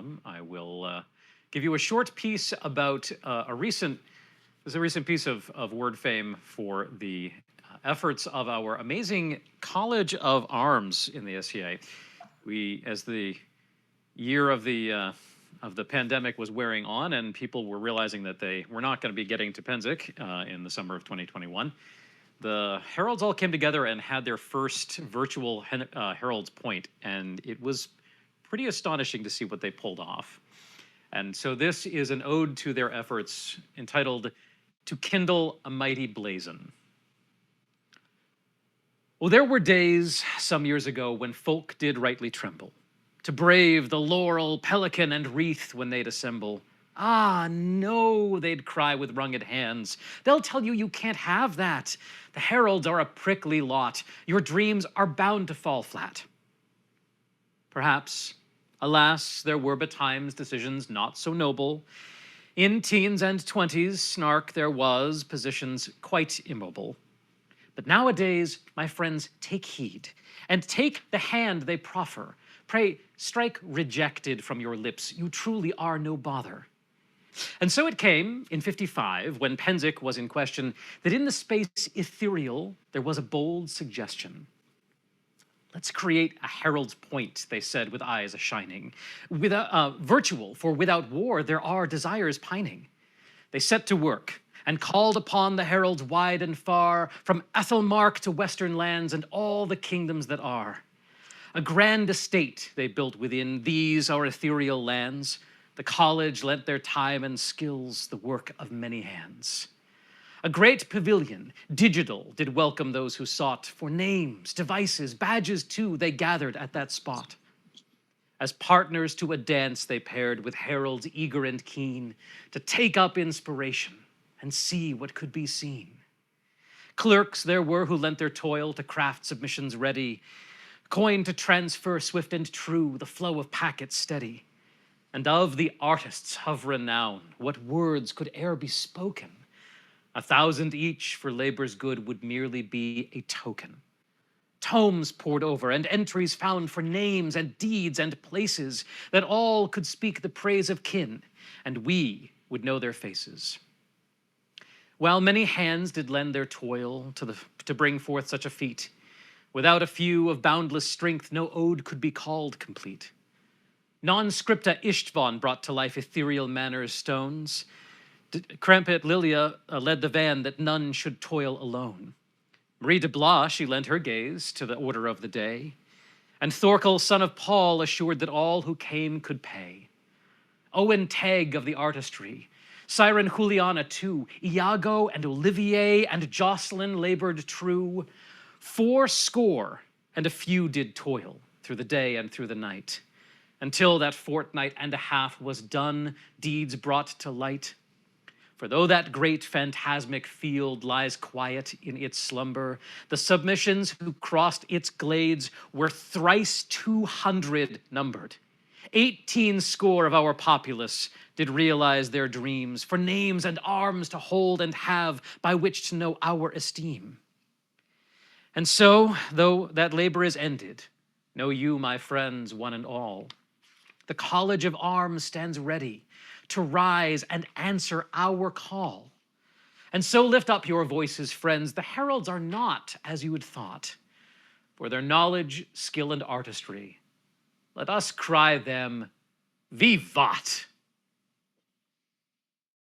from. I will give you a short piece about a recent piece of word fame for the efforts of our amazing College of Arms in the SCA. As the year of the pandemic was wearing on and people were realizing that they were not going to be getting to Pennsic in the summer of 2021, the heralds all came together and had their first virtual Herald's Point, and it was pretty astonishing to see what they pulled off. And so this is an ode to their efforts entitled "To Kindle a Mighty Blazon." Well, there were days some years ago when folk did rightly tremble, to brave the laurel, pelican, and wreath when they'd assemble. "Ah, no," they'd cry with wrunged hands. "They'll tell you you can't have that. The heralds are a prickly lot. Your dreams are bound to fall flat." Perhaps, alas, there were betimes decisions not so noble. In teens and 20s, snark there was, positions quite immobile. But nowadays, my friends, take heed, and take the hand they proffer. Pray, strike rejected from your lips. You truly are no bother. And so it came, in 55, when Pennsic was in question, that in the space ethereal, there was a bold suggestion. "Let's create a Herald's Point," they said with eyes a-shining. "Virtual, for without war there are desires pining." They set to work, and called upon the heralds wide and far, from Æthelmearc to western lands and all the kingdoms that are. A grand estate they built within these our ethereal lands. The college lent their time and skills, the work of many hands. A great pavilion, digital, did welcome those who sought for names, devices, badges too, they gathered at that spot. As partners to a dance they paired with heralds eager and keen to take up inspiration and see what could be seen. Clerks there were who lent their toil to craft submissions ready, coin to transfer swift and true, the flow of packets steady. And of the artists of renown, what words could e'er be spoken? 1,000 each for labor's good would merely be a token. Tomes poured over and entries found for names and deeds and places, that all could speak the praise of kin, and we would know their faces. While many hands did lend their toil to bring forth such a feat, without a few of boundless strength no ode could be called complete. Non-scripta Ishtvan brought to life ethereal manners stones. Crampet Lilia led the van that none should toil alone. Marie de Blois, she lent her gaze to the order of the day. And Thorkel, son of Paul, assured that all who came could pay. Owen Teg of the artistry, Siren Juliana too, Iago and Olivier and Jocelyn labored true. 80 and a few did toil through the day and through the night, until that fortnight and a half was done, deeds brought to light. For though that great phantasmic field lies quiet in its slumber, the submissions who crossed its glades were thrice 200 numbered. 18 score of our populace did realize their dreams, for names and arms to hold and have, by which to know our esteem. And so, though that labor is ended, know you, my friends, one and all, the College of Arms stands ready to rise and answer our call. And so lift up your voices, friends. The heralds are not as you had thought. For their knowledge, skill, and artistry, let us cry them, Vivat!